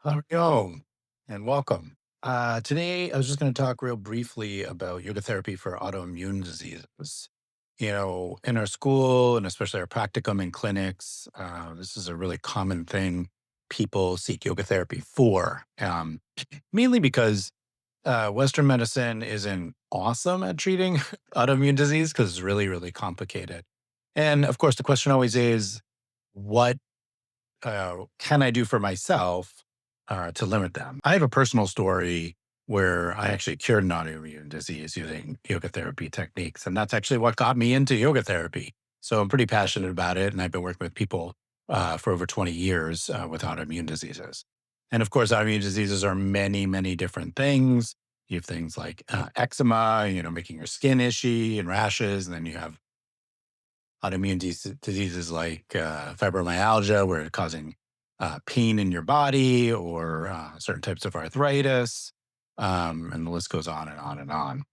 Hello, and welcome. Today, I was just going to talk real briefly about yoga therapy for autoimmune diseases. In our school and especially our practicum and clinics, this is a really common thing people seek yoga therapy for, mainly because Western medicine isn't awesome at treating autoimmune disease because it's really, really complicated. And of course, the question always is, what can I do for myself to limit them? I have a personal story where I actually cured an autoimmune disease using yoga therapy techniques. And that's actually what got me into yoga therapy. So I'm pretty passionate about it. And I've been working with people for over 20 years with autoimmune diseases. And of course, autoimmune diseases are many, many different things. You have things like eczema, making your skin itchy and rashes. And then you have autoimmune diseases like fibromyalgia, where it's causing pain in your body, or certain types of arthritis. And the list goes on and on and on.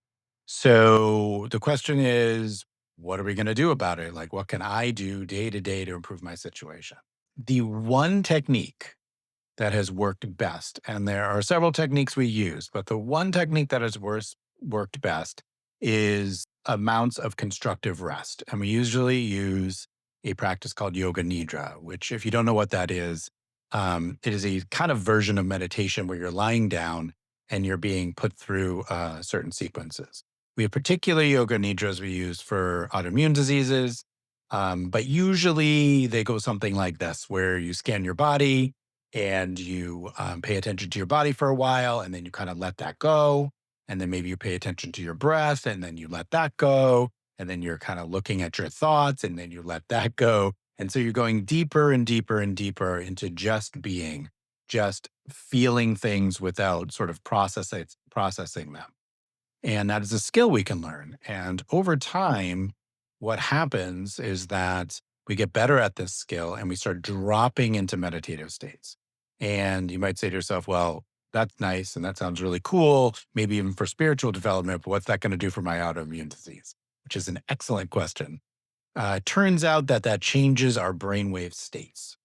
So the question is, what are we going to do about it? Like, what can I do day to day to improve my situation? The one technique that has worked best, and there are several techniques we use, but the one technique that has worked best is amounts of constructive rest. And we usually use a practice called yoga nidra, which, if you don't know what that is, it is a kind of version of meditation where you're lying down and you're being put through certain sequences. We have particular yoga nidras we use for autoimmune diseases, but usually they go something like this, where you scan your body and you pay attention to your body for a while, and then you kind of let that go. And then maybe you pay attention to your breath, and then you let that go. And then you're kind of looking at your thoughts, and then you let that go. And so you're going deeper and deeper and deeper into just being, just feeling things without sort of processing them. And that is a skill we can learn. And over time, what happens is that we get better at this skill and we start dropping into meditative states. And you might say to yourself, well, that's nice and that sounds really cool, maybe even for spiritual development, but what's that going to do for my autoimmune disease? Which is an excellent question. It turns out that that changes our brainwave states.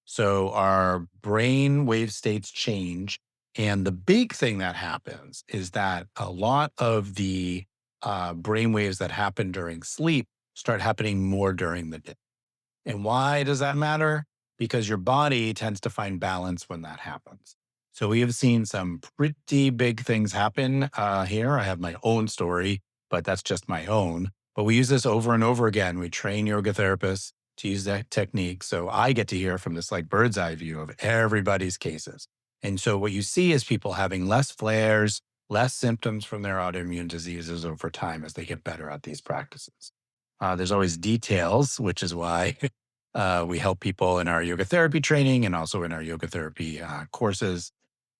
So our brain wave states change. And the big thing that happens is that a lot of the brain waves that happen during sleep start happening more during the day. And why does that matter? Because your body tends to find balance when that happens. So we have seen some pretty big things happen here. I have my own story, but that's just my own. But we use this over and over again. We train yoga therapists to use that technique. So I get to hear from this like bird's eye view of everybody's cases. And so what you see is people having less flares, less symptoms from their autoimmune diseases over time as they get better at these practices. There's always details, which is why we help people in our yoga therapy training and also in our yoga therapy courses,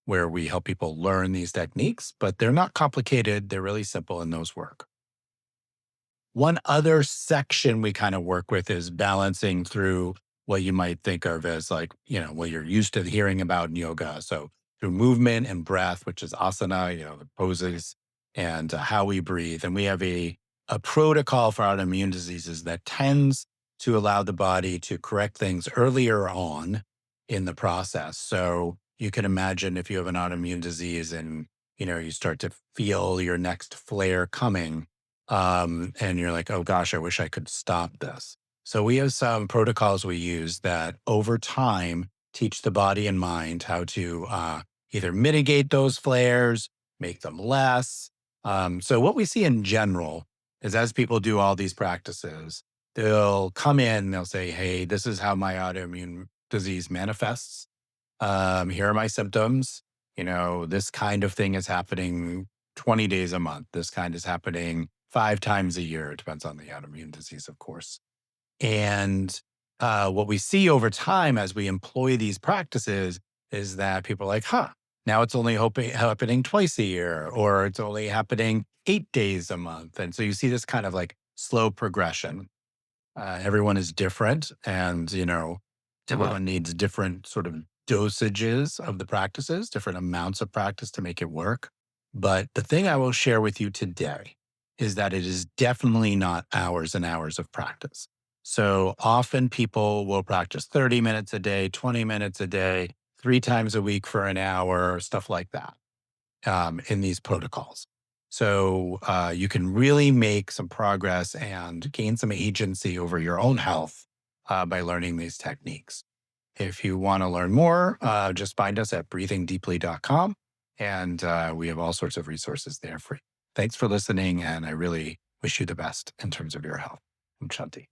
where we help people learn these techniques, but they're not complicated. They're really simple and those work. One other section we kind of work with is balancing through what you might think of as like, what you're used to hearing about in yoga. So through movement and breath, which is asana, the poses and how we breathe. And we have a protocol for autoimmune diseases that tends to allow the body to correct things earlier on in the process. So you can imagine if you have an autoimmune disease and, you start to feel your next flare coming, and you're like, oh gosh, I wish I could stop this. So we have some protocols we use that over time teach the body and mind how to either mitigate those flares, make them less. So what we see in general is, as people do all these practices, they'll come in, they'll say, hey, this is how my autoimmune disease manifests. Here are my symptoms. This kind of thing is happening 20 days a month. This kind is happening 5 times a year. It depends on the autoimmune disease, of course. And what we see over time as we employ these practices is that people are like, now it's only happening twice a year, or it's only happening 8 days a month. And so you see this kind of like slow progression. Everyone is different, and everyone needs different sort of dosages of the practices, different amounts of practice to make it work. But the thing I will share with you today is that it is definitely not hours and hours of practice. So often people will practice 30 minutes a day, 20 minutes a day, 3 times a week for an hour, stuff like that, in these protocols. So you can really make some progress and gain some agency over your own health by learning these techniques. If you want to learn more, just find us at breathingdeeply.com. And we have all sorts of resources there for you. Thanks for listening. And I really wish you the best in terms of your health. I'm Shanti.